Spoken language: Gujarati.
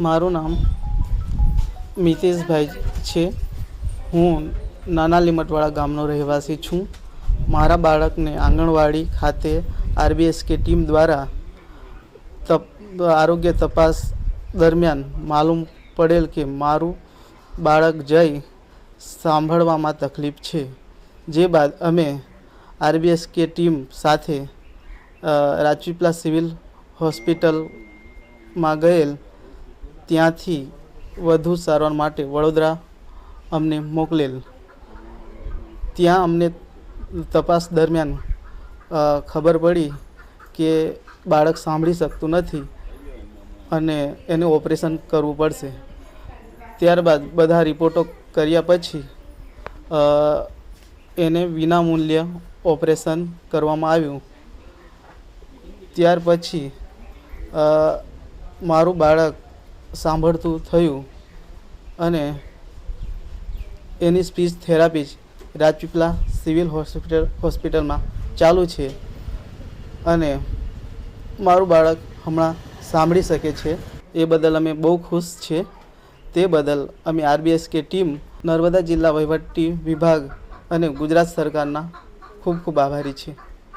મારું નામ મિતેશભાઈ છે. હું નાના લીમટવાળા ગામનો રહેવાસી છું. મારા બાળકને આંગણવાડી ખાતે RBSK ટીમ દ્વારા આરોગ્ય તપાસ દરમિયાન માલુમ પડેલ કે મારું બાળક જય સાંભળવામાં તકલીફ છે. જે બાદ અમે RBSK ટીમ સાથે રાજપીપળા સિવિલ હોસ્પિટલમાં ગયેલ. ત્યાંથી વધુ સારવાર માટે વડોદરા અમને મોકલેલ. ત્યાં અમને તપાસ દરમિયાન ખબર પડી કે બાળક સાંભળી શકતું નથી અને એને ઓપરેશન કરવું પડશે. ત્યારબાદ બધા રિપોર્ટો કર્યા પછી એને વિનામૂલ્ય ઓપરેશન કરવામાં આવ્યું. ત્યાર પછી મારું બાળક સાંભળતું થયું અને એની સ્પીચ થેરાપી રાજપીપળા સિવિલ હોસ્પિટલમાં ચાલુ છે અને મારું બાળક હમણાં સાંભળી શકે છે. એ બદલ અમે બહુ ખુશ છીએ. તે બદલ અમે RBSK ટીમ, નર્મદા જિલ્લા વહીવટી વિભાગ અને ગુજરાત સરકારના ખૂબ ખૂબ આભારી છીએ.